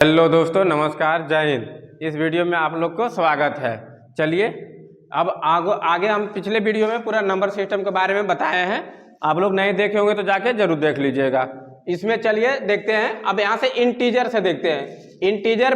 Hello दोस्तों, नमस्कार, जय हिंद। इस वीडियो में आप लोग को स्वागत है। चलिए अब आगे हम पिछले वीडियो में पूरा नंबर सिस्टम के बारे में बताए हैं। आप लोग नहीं देखे होंगे तो जाके जरूर देख लीजिएगा। इसमें चलिए देखते हैं। अब यहाँ से इंटीजर से देखते हैं। इंटीजर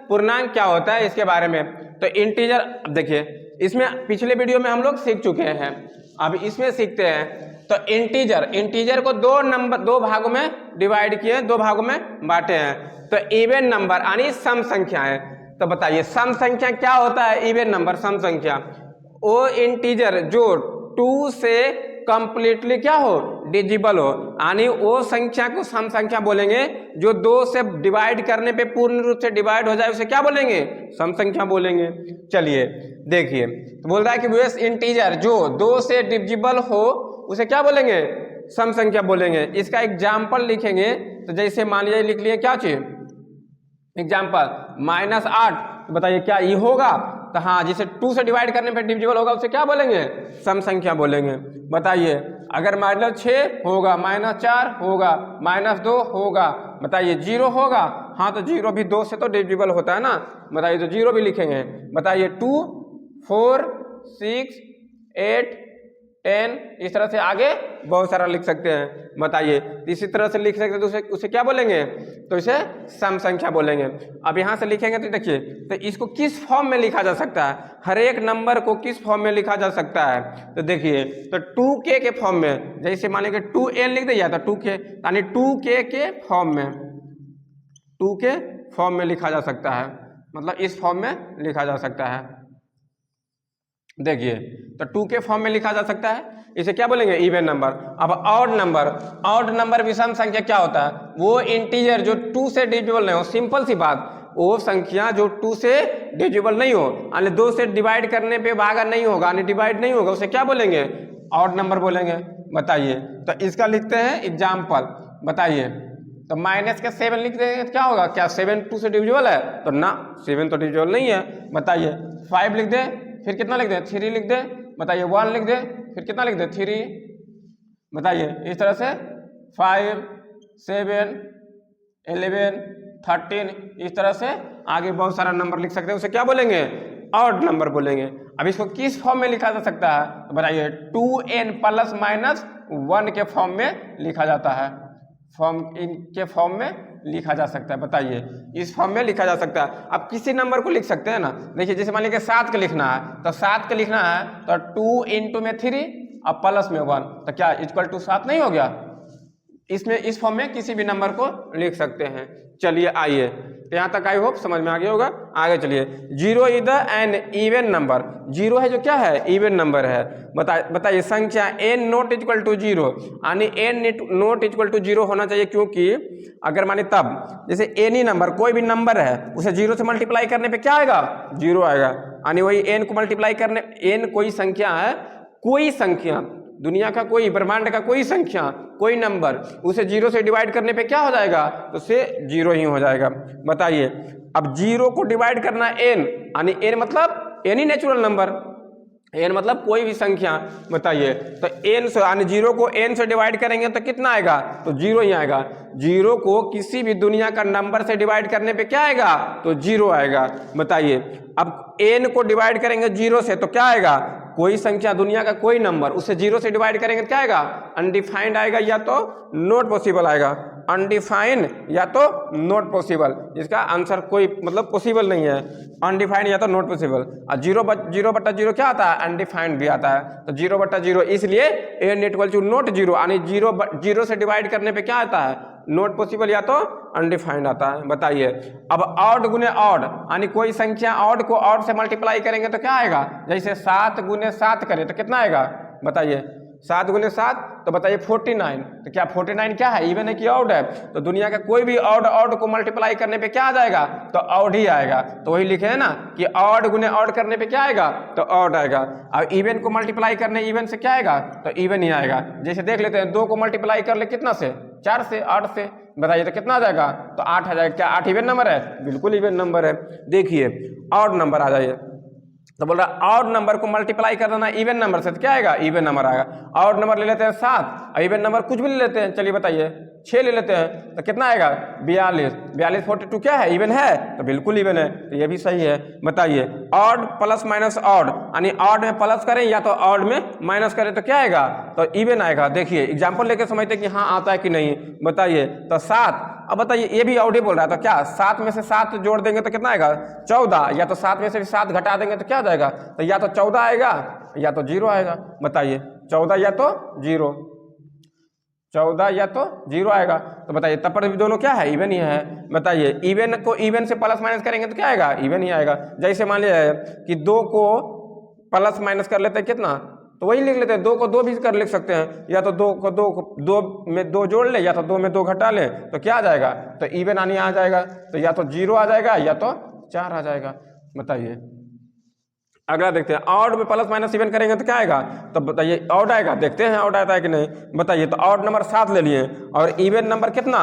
पूर्णांक क्या होता है इसके बारे में। तो इंटीजर देखिए, इसमें पिछले वीडियो में हम लोग सीख चुके हैं। अब इसमें सीखते हैं। तो इंटीजर को दो भागों में डिवाइड किए, दो भागों में बांटे हैं। तो इवन नंबर यानी सम संख्या है। तो बताइए सम संख्या क्या होता है। इवन नंबर सम संख्या वो इंटीजर जो 2 से कंप्लीटली क्या हो, डिजिबल हो, यानी वो संख्या को सम संख्या बोलेंगे। जो 2 से डिवाइड करने पे पूर्ण रूप से डिवाइड हो जाए उसे क्या बोलेंगे, सम संख्या बोलेंगे। चलिए देखिए, तो बोल रहा है कि वो इंटीजर जो 2 से डिविजिबल हो उसे क्या बोलेंगे, सम संख्या बोलेंगे। इसका एग्जाम्पल लिखेंगे। तो जैसे मान लीजिए लिख लिए क्या चीज, एग्जाम्पल -8। तो बताइए क्या ये होगा। तो हाँ, जिसे 2 से डिवाइड करने पर डिविजिबल होगा उसे क्या बोलेंगे, सम संख्या बोलेंगे। बताइए अगर -6 होगा, -4 होगा, -2 होगा, बताइए 0 होगा। हाँ तो 0 भी 2 से तो डिविजिबल होता है ना। बताइए तो 0 भी लिखेंगे। बताइए 2, 4, 6, 8, 10, इस तरह से आगे बहुत सारा लिख सकते हैं। बताइए इसी तरह से लिख सकते हैं तो उसे क्या बोलेंगे, तो इसे सम संख्या बोलेंगे। अब यहाँ से लिखेंगे तो देखिए, तो इसको किस फॉर्म में लिखा जा सकता है, हर एक नंबर को किस फॉर्म में लिखा जा सकता है। तो देखिए, तो 2k के फॉर्म में, जैसे मान लीजिए 2n लिख दिया तो 2k, यानी 2k के फॉर्म में, 2k फॉर्म में लिखा जा सकता है। मतलब इस फॉर्म में लिखा जा सकता है। देखिए तो 2 के फॉर्म में लिखा जा सकता है। इसे क्या बोलेंगे, इवन नंबर। अब ऑड नंबर विषम संख्या क्या होता है, वो इंटीजर जो 2 से डिविजिबल नहीं हो। सिंपल सी बात, वो संख्या जो 2 से डिविजिबल नहीं हो, यानी 2 से डिवाइड करने पे भागा नहीं होगा, यानी डिवाइड नहीं होगा, उसे क्या बोलेंगे, ऑड नंबर बोलेंगे। बताइए तो इसका लिखते हैं एग्जाम्पल। बताइए तो -7 लिख देंगे तो क्या होगा, क्या 7 2 से डिविजिबल है, तो ना 7 तो डिविजिबल नहीं है। बताइए 5 लिख दे, फिर कितना लिख दे, 3 लिख दे। बताइए 1 लिख दे, फिर कितना लिख दे, 3। बताइए इस तरह से 5, 7, 11, 13, इस तरह से आगे बहुत सारा नंबर लिख सकते हैं। उसे क्या बोलेंगे, ऑड नंबर बोलेंगे। अब इसको किस फॉर्म में लिखा जा सकता है, तो बताइए 2n ± 1 के फॉर्म में लिखा जाता है। इनके फॉर्म में लिखा जा सकता है। बताइए इस फॉर्म में लिखा जा सकता है। अब किसी नंबर को लिख सकते हैं ना। देखिए जैसे मान लीजिए 7 का लिखना है, तो 7 का लिखना है तो 2 × 3 और प्लस में 1, तो क्या इक्वल टू 7 नहीं हो गया। इसमें इस फॉर्म में किसी भी नंबर को लिख सकते हैं। चलिए आइए, तो यहाँ तक आई होप समझ में आ गया होगा। आगे चलिए, 0 इज एन इवन नंबर। 0 है जो क्या है, इवन नंबर है। बताइए संख्या n नॉट इक्वल टू 0, यानी n नॉट इक्वल टू 0 होना चाहिए। क्योंकि अगर माने तब, जैसे एनी नंबर, कोई भी नंबर है उसे 0 से मल्टीप्लाई करने पे क्या आएगा, 0 आएगा। यानी वही n को मल्टीप्लाई करने, n कोई संख्या है, कोई संख्या, दुनिया का कोई, ब्रह्मांड का कोई संख्या, कोई नंबर, उसे 0 से डिवाइड करने पे क्या हो जाएगा, तो उसे 0 ही हो जाएगा। बताइए अब 0 को डिवाइड करना n, यानी n मतलब एनी नेचुरल नंबर, n मतलब कोई भी संख्या। बताइए तो n से, यानी 0 को n से डिवाइड करेंगे तो कितना आएगा, तो 0 ही आएगा। 0 को किसी भी दुनिया का नंबर से डिवाइड करने पे क्या आएगा, तो 0 आएगा। बताइए अब n को डिवाइड करेंगे 0 से तो क्या आएगा, कोई संख्या, दुनिया का कोई नंबर, उसे 0 से डिवाइड करेंगे तो क्या आएगा, अनडिफाइंड आएगा, या तो नॉट पॉसिबल आएगा। अनडिफाइंड या तो नॉट पॉसिबल, इसका आंसर कोई मतलब पॉसिबल नहीं है। अनडिफाइंड या तो नॉट पॉसिबल। और 0/0 क्या आता है, अनडिफाइंड भी आता है। तो 0/0 इसलिए n इक्वल टू नॉट 0, यानी 0 से डिवाइड करने पे क्या आता है, नॉट पॉसिबल या तो अनडिफाइंड आता है। बताइए अब ऑड गुने ऑड, यानी कोई संख्या ऑड को ऑड से मल्टीप्लाई करेंगे तो क्या आएगा, जैसे 7 × 7 करें तो कितना आएगा। बताइए 7 × 7, तो बताइए 49। तो क्या 49 क्या है, इवन है कि ऑड है। तो दुनिया का कोई भी ऑड को मल्टीप्लाई करने पे क्या आ जाएगा, तो ऑड ही आएगा। तो वही लिखे है ना कि ऑड गुने ऑड करने पे क्या आएगा, तो ऑड आएगा। और इवन को मल्टीप्लाई करने इवन से क्या आएगा, तो इवन ही आएगा। जैसे देख लेते हैं 2 को मल्टीप्लाई कर ले कितना से, 4 से, 8 से। बताइए तो कितना आ जाएगा, तो 8 आ जाएगा। क्या 8 इवन नंबर है, बिल्कुल इवन नंबर है। देखिए ऑड नंबर आ जाइए, तो बोल रहा ऑड नंबर को मल्टीप्लाई कर देना इवन नंबर से तो क्या आएगा, इवन नंबर आएगा। ऑड नंबर ले लेते हैं 7, इवन नंबर कुछ भी ले लेते हैं। चलिए बताइए 6 ले लेते हैं तो कितना आएगा 42। 42 42 क्या है इवन है, तो बिल्कुल इवन है, तो ये भी सही है। बताइए ऑड प्लस माइनस ऑड, यानी ऑड में प्लस करें या तो ऑड में माइनस करें तो क्या आएगा, तो इवन आएगा। देखिए एग्जाम्पल लेके समझते हैं कि हाँ आता है कि नहीं। बताइए तो 7, अब बताइए ये भी ऑड ही बोल रहा है, तो क्या 7 में से 7 जोड़ देंगे तो कितना आएगा 14, या तो 7 में से 7 घटा देंगे तो क्या जाएगा, तो या तो 14 आएगा या तो 0 आएगा। बताइए 14 या तो 0, 14 या तो 0 आएगा। तो बताइए तब पर भी दोनों क्या है इवन ही है। बताइए इवन को इवन से प्लस माइनस करेंगे तो क्या आएगा इवन ही आएगा। जैसे मान लिया कि 2 को प्लस माइनस कर लेते हैं कितना, तो वही लिख लेते हैं, 2 को 2 भी कर लिख सकते हैं, या तो 2 को 2 में 2 जोड़ ले या तो 2 में 2 घटा ले, तो क्या आ जाएगा, तो इवन आनी आ जाएगा, तो या तो 0 आ जाएगा या तो 4 आ जाएगा। बताइए अगला देखते हैं, ऑड में प्लस माइनस इवन करेंगे तो क्या आएगा, तो बताइए ऑड आएगा, देखते हैं ऑड आता है कि नहीं। बताइए तो ऑड नंबर 7 ले लिए और इवन नंबर कितना,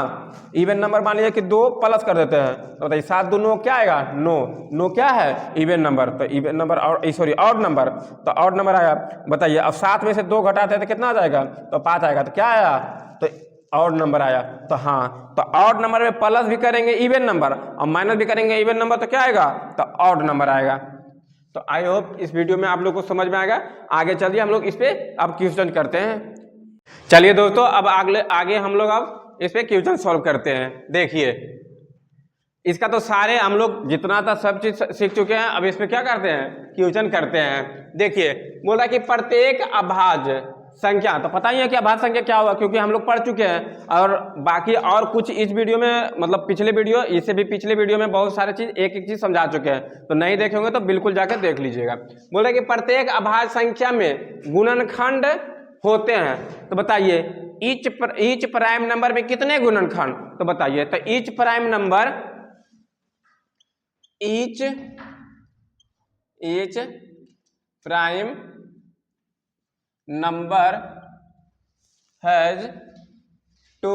इवन नंबर मान लीजिए कि 2 प्लस कर देते हैं, तो बताइए 7 2 9 क्या आएगा 9, 9 क्या है इवन नंबर, तो इवन नंबर और सॉरी ऑड नंबर, तो ऑड नंबर आया। बताइए अब 7 में से 2 घटाते हैं तो कितना आ जाएगा, तो 5 आएगा, तो क्या आया, तो ऑड नंबर आया। तो हाँ, तो ऑड नंबर में प्लस भी करेंगे इवन नंबर और माइनस भी करेंगे इवन नंबर, तो क्या आएगा, तो ऑड नंबर आएगा। तो आई होप इस वीडियो में आप लोग को समझ में आएगा। आगे चलिए हम लोग इस पे अब क्वेश्चन करते हैं। चलिए दोस्तों अब आगे हम लोग अब इस पे क्वेश्चन सॉल्व करते हैं। देखिए इसका तो सारे हम लोग जितना था सब चीज सीख चुके हैं, अब इस पे क्या करते हैं क्वेश्चन करते हैं। देखिए बोल रहा है कि प्रत्येक अभाज्य संख्या, तो पता ही है कि अभाज्य संख्या क्या होगा क्योंकि हम लोग पढ़ चुके हैं, और बाकी और कुछ इस वीडियो में मतलब पिछले वीडियो, इससे भी पिछले वीडियो में बहुत सारे चीज एक एक चीज समझा चुके हैं, तो नहीं देखे होंगे तो बिल्कुल जाकर देख लीजिएगा। बोल रहे कि प्रत्येक अभाज्य संख्या में गुणनखंड होते हैं, तो बताइए ईच प्राइम नंबर में कितने गुणनखंड, तो बताइए तो each prime number, each prime number has 2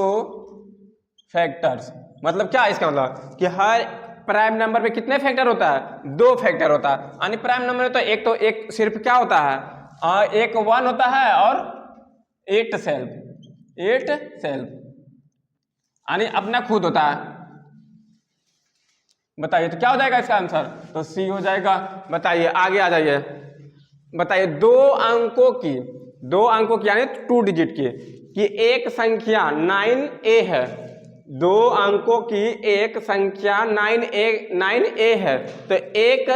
factors. मतलब क्या इसका मतलब कि हर प्राइम नंबर में कितने फैक्टर होता है, 2 फैक्टर होता है। यानी प्राइम नंबर में तो एक सिर्फ क्या होता है, एक 1 होता है और 8 सेल्फ यानी अपना खुद होता है। बताइए तो क्या हो जाएगा इसका आंसर, तो सी हो जाएगा। बताइए आगे आ जाइए। बताइए 2 अंकों की यानी 2 डिजिट की एक संख्या 9a है, 2 अंकों की एक संख्या 9a है, तो एक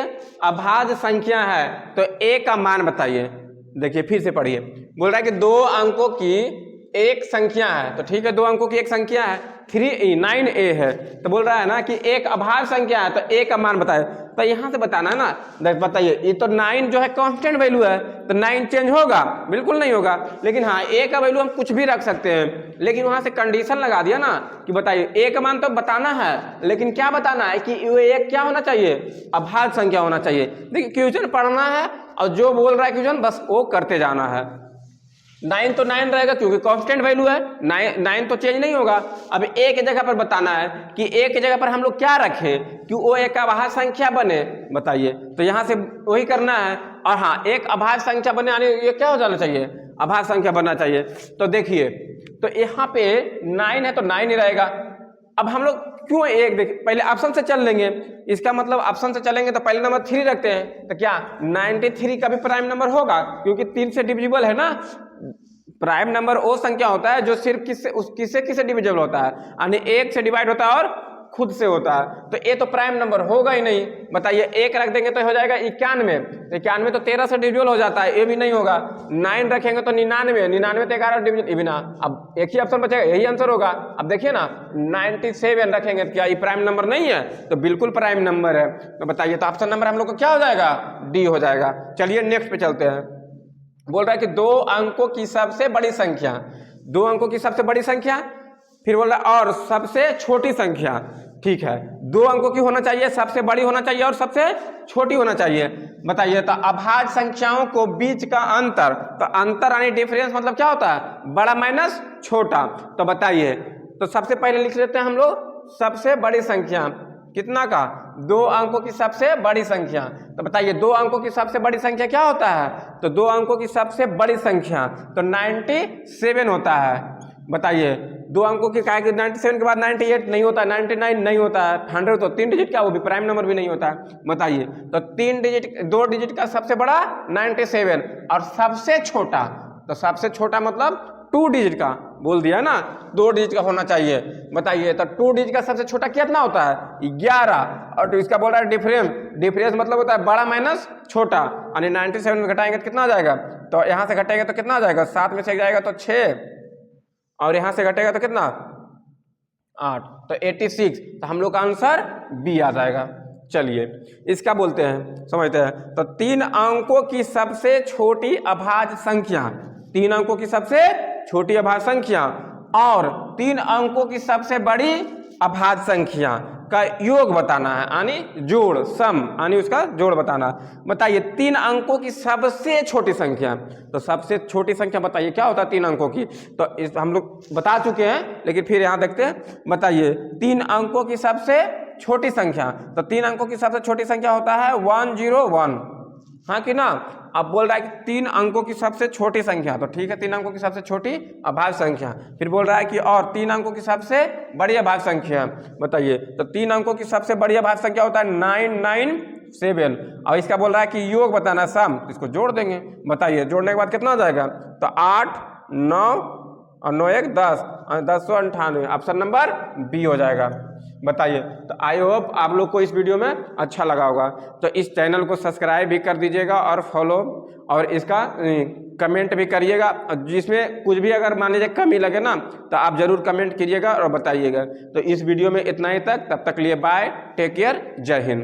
अभाज्य संख्या है, तो a का मान बताइए। देखिए फिर से पढ़िए, बोल रहा है कि 2 अंकों की एक संख्या है, तो ठीक है 2 अंकों की एक संख्या है 9a है, तो बोल रहा है ना कि एक अभाज्य संख्या है, तो a का मान बताए। तो यहां से बताना है ना। बताइए ये तो 9 जो है कांस्टेंट वैल्यू है, तो 9 चेंज होगा, बिल्कुल नहीं होगा, लेकिन हाँ a का वैल्यू हम कुछ भी रख सकते हैं, लेकिन वहां से कंडीशन लगा दिया ना कि बताइए a का मान तो बताना है, लेकिन क्या बताना है कि ये क्या होना चाहिए, अभाज्य संख्या होना चाहिए। देखिए क्वेश्चन पढ़ना है और जो बोल रहा है क्वेश्चन बस वो करते जाना है। 9 तो 9 रहेगा क्योंकि कांस्टेंट वैल्यू है, 9 तो चेंज नहीं होगा। अब एक जगह पर बताना है कि एक जगह पर हम लोग क्या रखें कि वो एक अभाज्य संख्या बने। बताइए तो यहाँ से वही करना है, और हाँ एक अभाज्य संख्या बने यानी ये क्या हो जाना चाहिए, अभाज्य संख्या बनना चाहिए। तो देखिए तो यहाँ पे 9 है तो 9 ही रहेगा। अब हम लोग क्यों एक देखिए पहले ऑप्शन से चल लेंगे, इसका मतलब ऑप्शन से चलेंगे तो पहले नंबर 3 रखते हैं, तो क्या 93 का भी प्राइम नंबर होगा क्योंकि 3 से डिविजिबल है ना। प्राइम नंबर वो संख्या होता है जो सिर्फ किससे डिविजिबल होता है, यानी 1 से डिवाइड होता है और खुद से होता है, तो ये तो प्राइम नंबर होगा ही नहीं। बताइए 1 रख देंगे तो हो जाएगा 91 तो 13 से डिविजिबल हो जाता है, ये भी नहीं होगा। 9 रखेंगे तो 99 तो 11 डिविजन, ये भी ना। अब एक ही ऑप्शन बचेगा, यही आंसर होगा। अब देखिए ना 97 रखेंगे तो क्या ये प्राइम नंबर नहीं है, तो बिल्कुल प्राइम नंबर है। तो बताइए तो ऑप्शन नंबर हम लोग को क्या हो जाएगा, डी हो जाएगा। चलिए नेक्स्ट पे चलते हैं। बोल रहा है कि 2 अंकों की सबसे बड़ी संख्या, 2 अंकों की सबसे बड़ी संख्या, फिर बोल रहा है और सबसे छोटी संख्या। ठीक है 2 अंकों की होना चाहिए, सबसे बड़ी होना चाहिए और सबसे छोटी होना चाहिए। बताइए तो अभाज्य संख्याओं को बीच का अंतर, तो अंतर यानी डिफरेंस मतलब क्या होता है, बड़ा माइनस छोटा। तो बताइए तो सबसे पहले लिख लेते हैं हम लोग सबसे बड़ी संख्या, कितना का, 2 अंकों की सबसे बड़ी संख्या। तो बताइए 2 अंकों की सबसे बड़ी संख्या क्या होता है, तो 2 अंकों की सबसे बड़ी संख्या तो 97 होता है। बताइए दो अंकों की क्या है कि 97 के बाद 98 नहीं होता, 99 नहीं होता है, 100 तो 3 डिजिट का, वो भी प्राइम नंबर भी नहीं होता है। बताइए, तो 2 डिजिट का सबसे बड़ा 97 और सबसे छोटा, तो सबसे छोटा मतलब 2 डिजिट का, बोल दिया ना 2 डिजिट का होना चाहिए। बताइए, तो 2 डिजिट का सबसे छोटा कितना होता है 11, और तो इसका बोल रहा है डिफरेंस, डिफरेंस मतलब होता है बड़ा माइनस छोटा, यानी 97 में घटाएंगे तो कितना आ जाएगा, तो यहाँ से घटेगा तो कितना आ जाएगा, 7 में से जाएगा तो 6, और यहाँ से घटेगा तो कितना 8, तो 86, तो हम लोग का आंसर बी आ जाएगा। चलिए इसका बोलते हैं, समझते हैं, तो 3 अंकों की सबसे छोटी अभाज्य संख्या, 3 अंकों की सबसे छोटी अभाज्य संख्या और 3 अंकों की सबसे बड़ी अभाज्य संख्या का योग बताना है, यानी जोड़, सम, यानी उसका जोड़ बताना। बताइए 3 अंकों की सबसे छोटी संख्या, तो सबसे छोटी संख्या बताइए क्या होता है 3 अंकों की, तो इस हम लोग बता चुके हैं, लेकिन फिर यहाँ देखते हैं। बताइए 3 अंकों की सबसे छोटी संख्या, तो 3 अंकों की सबसे छोटी संख्या होता है 101, हाँ कि ना। अब बोल रहा है कि 3 अंकों की सबसे छोटी संख्या, तो ठीक है 3 अंकों की सबसे छोटी अभाज्य संख्या, फिर बोल रहा है कि और 3 अंकों की सबसे बड़ी अभाज्य संख्या। बताइए, तो 3 अंकों की सबसे बड़ी अभाज्य संख्या होता है 997, और इसका बोल रहा है कि योग बताना, सम, इसको जोड़ देंगे। बताइए जोड़ने के बाद कितना आ जाएगा, तो 8, 9 और 9 1 10, 1098, ऑप्शन नंबर बी हो जाएगा। बताइए, तो आई होप आप लोग को इस वीडियो में अच्छा लगा होगा, तो इस चैनल को सब्सक्राइब भी कर दीजिएगा और फॉलो, और इसका कमेंट भी करिएगा, जिसमें कुछ भी अगर मान लीजिए कमी लगे ना तो आप जरूर कमेंट कीजिएगा और बताइएगा। तो इस वीडियो में इतना ही तक, तब तक लिए बाय, टेक केयर, जय हिंद।